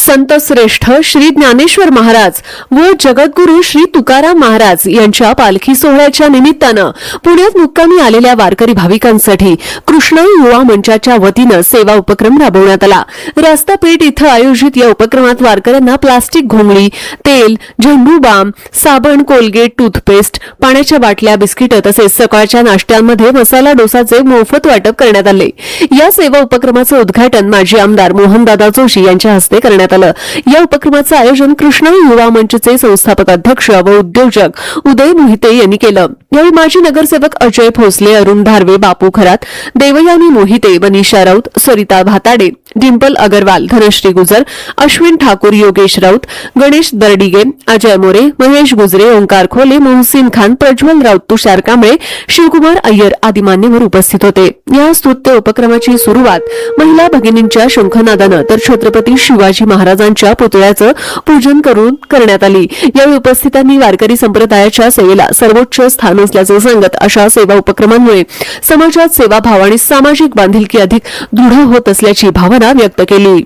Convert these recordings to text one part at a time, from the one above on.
संत श्रेष्ठ श्री ज्ञानेश्वर महाराज व जगद्गुरू श्री तुकाराम महाराज यांच्या पालखी सोहळ्याच्या निमित्तानं पुण्यात मुक्कामी आलेल्या वारकरी भाविकांसाठी कृष्ण युवा मंचाच्या वतीनं सेवा उपक्रम राबवण्यात आला। रास्तापेठ इथं आयोजित या उपक्रमात वारकऱ्यांना प्लास्टिक घोंगडी, तेल, झेंडू बाम, साबण, कोलगेट, टूथपेस्ट, पाण्याच्या बाटल्या, बिस्किटं तसेच सकाळच्या नाश्त्यांमध्ये मसाला डोसाचे मोफत वाटप करण्यात आले। या सेवा उपक्रमाचं उद्घाटन माजी आमदार मोहनदादा जोशी यांच्या हस्ते करण्यात आलं। या उपक्रमाचं आयोजन कृष्ण युवा मंचचे संस्थापक अध्यक्ष व उद्योजक उदय मोहिते यांनी केलं। यावेळी माजी नगरसेवक अजय भोसले, अरुण धारवे, बापू खरात, देवयानी मोहिते, मनीषा राऊत, सरिता भाताडे, डिंपल अगरवाल, धनश्री गुजर, अश्विन ठाकूर, योगेश राऊत, गणेश दर्डिगे, अजय मोरे, महेश गुजरे, ओंकार खोले, मोहसिन खान, प्रज्वल राऊत, तुषार कांबळे, शिवकुमार अय्यर आदी मान्यवर उपस्थित होते। या स्तुत्य उपक्रमाची सुरुवात महिला भगिनींच्या शंखनादानं तर छत्रपती शिवाजी महाराजांच्या पुतळ्याचं पूजन करून करण्यात आली। यावेळी उपस्थितांनी वारकरी संप्रदायाच्या सेवेला सर्वोच्च स्थान असल्याचं सांगत अशा सेवा उपक्रमांमुळे समाजात सेवाभाव आणि सामाजिक बांधिलकी अधिक दृढ होत असल्याची भावना व्यक्त केली।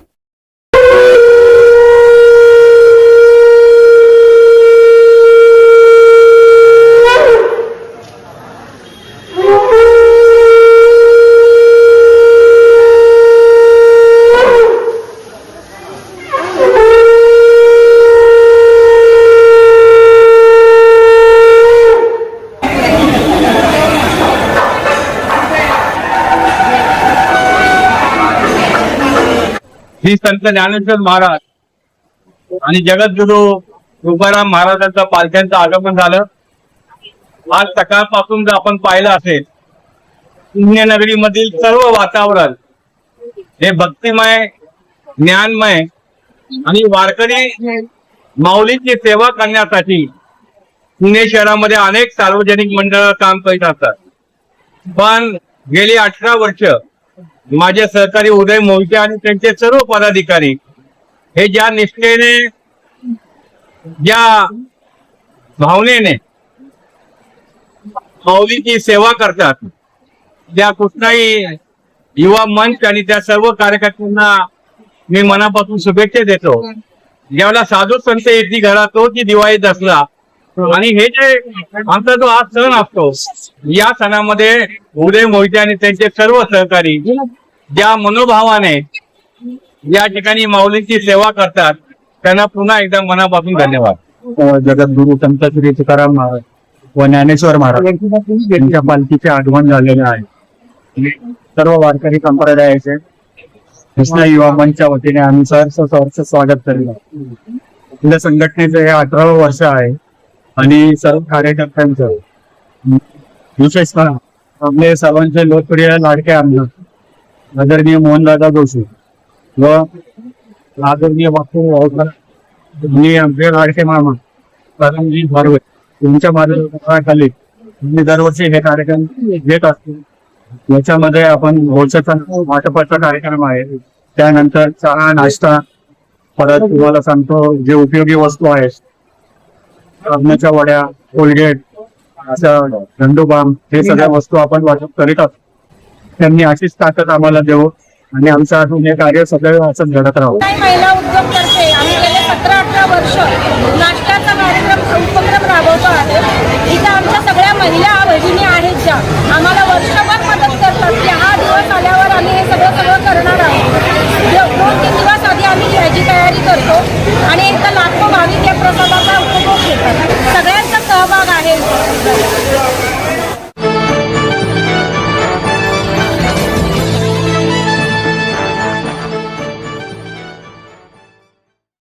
श्री संत ज्ञानेश्वर महाराज आणि जगद्गुरू तुकाराम महाराजांचं पालख्यांचं आगमन झालं। आज सकाळपासून जर आपण पाहिलं असेल, पुण्यनगरीमधील सर्व वातावरण हे भक्तिमय, ज्ञानमय आणि वारकरी माऊलीची सेवा करण्यासाठी पुणे शहरामध्ये अनेक सार्वजनिक मंडळ काम करीत असतात। पण गेली 18 वर्ष माझे सहकारी उदय मोहिते आणि त्यांचे सर्व पदाधिकारी हे ज्या निष्ठेने, ज्या भावनेने माऊलीची सेवा करतात, त्या कुठलाही युवा मंच आणि त्या सर्व कार्यकर्त्यांना मी मनापासून शुभेच्छा देतो। ज्यावेळेला साधू संत येते घरात तो की दिवाळी दसरा आणि हे जे आमचा जो आज सण असतो, या सणामध्ये उदय मोहिते आणि त्यांचे सर्व सहकारी ज्या मनोभावाने या ठिकाणी माऊलींची सेवा करतात, त्यांना पुन्हा एकदा मनापासून धन्यवाद। जगद्गुरू संत श्री तुकाराम महाराज व ज्ञानेश्वर महाराज यांच्या पालखीचे आगमन झालेले आहे। सर्व वारकरी संप्रदायाचे कृष्ण युवा मंचच्या वतीने आम्ही सहर्ष स्वागत करीत आहोत। आपल्या संघटनेचं हे 18वे वर्ष आहे आणि सर्व कार्यकर्त्यांचं, विशेषतः आपले सर्वांचे लोकप्रिय लाडके आमदार आदरणीय मोहनदादा जोशी व आदरणीय बापू आणि आमचे लाडके मामा परमजी भारवे यांच्या मार्गदर्शनाखाली आम्ही दरवर्षी हे कार्यक्रम घेत असतो। याच्यामध्ये आपण भोजनाचा वाटपाचा कार्यक्रम आहे, त्यानंतर चहा, नाश्ता, परत तुम्हाला सांगतो जे उपयोगी वस्तू आहेत, साबणाच्या वड्या, कोलगेट, झेंडू बाम, हे सगळ्या वस्तू आपण वाटप करीत असतो। त्यांनी अशीच ताकद आम्हाला देऊ आणि आमचं अजून हे कार्य सगळं असंच घडत राहू। महिला उद्योग करते आम्ही गेले 17-18 वर्ष नाश्त्याचा कार्यक्रम उपक्रम राबवतो आहे। इथं आमच्या सगळ्या